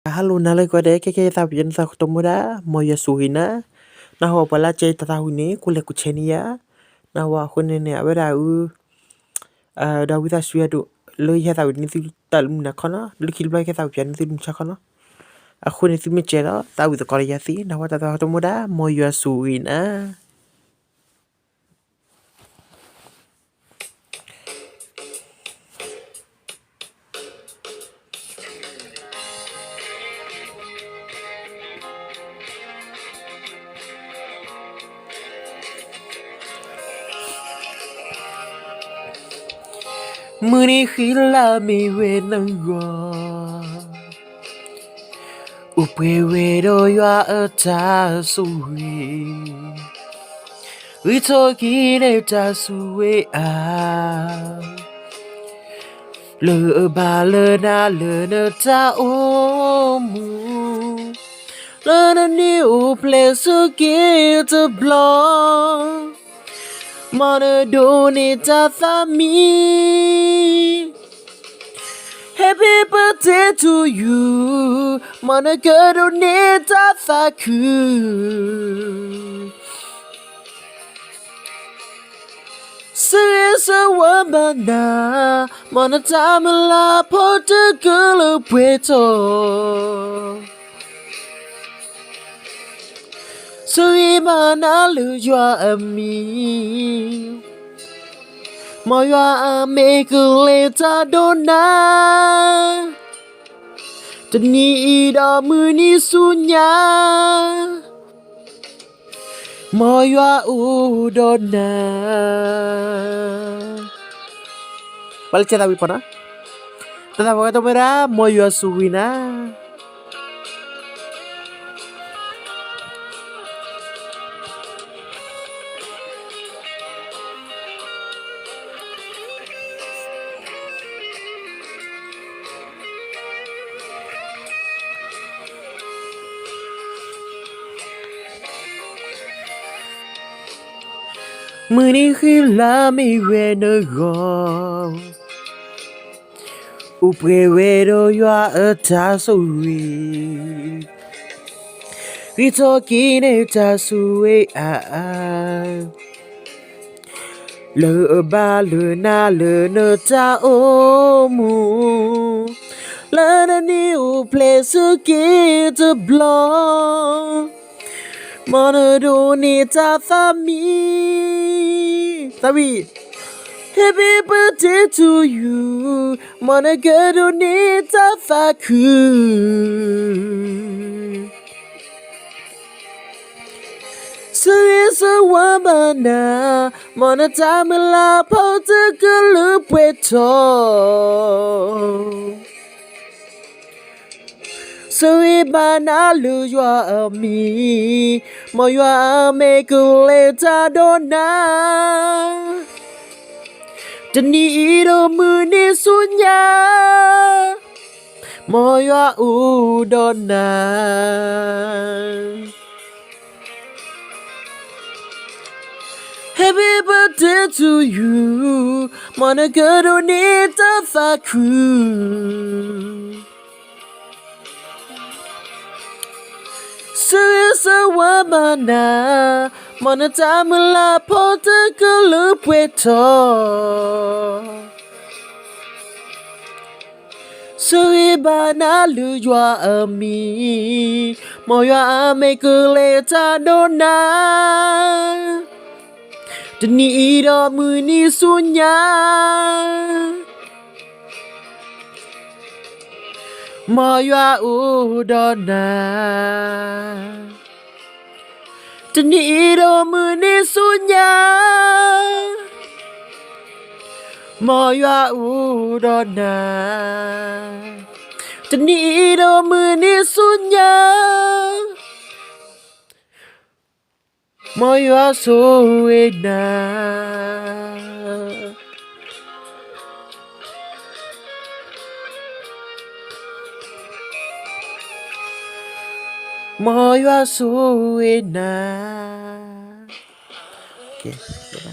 Halo nalagode keke tabian sa kutomura moya suhina na ho bala che tatahuni kule kuchenia na wa hunene awera u da wita suya do lo ya ta ni tu talum na kona lo kilba ke ta pian tu cha kona a hune tu mechera ta wita kore ya si na wa ta kutomura moya suhina Muni hila mi we nangwa Upewero ywa ata suwe We talking eta suwe Le ba le na ta omu Le na ni o place get a blanc Mana doni ta mi Happy birthday to you Mana doni ta ku Sisa wabana Mana tamala Portugal pueto Suimana lu jua ami Moya mekuleta dona Tani ida muni sunya Moya udona Balik cerita wipana Tetap kata merah Moya suwina Muni hila mi wena go Upewero ywa ata suwe We talking eta suwe Le ba le na ta omu Le na ni o place get a blanc Mana doni ta mi Happy birthday to you Mana doni ta ku Sisa wabana Mana tamila Portugal pueto Suibana lu jua ami Moya mekuleta dona Tani iro muni sunya Moya udona Happy birthday to you Mana doni ta ku Sisa wabana Mana tamala Portugal pueto Suibana lu jua ami Moya mekuleta dona Tani ida muni sunya Moya udona Tani ida muni sunya Moya udona Tani ida muni sunya Moya suwena Moya suwena Okay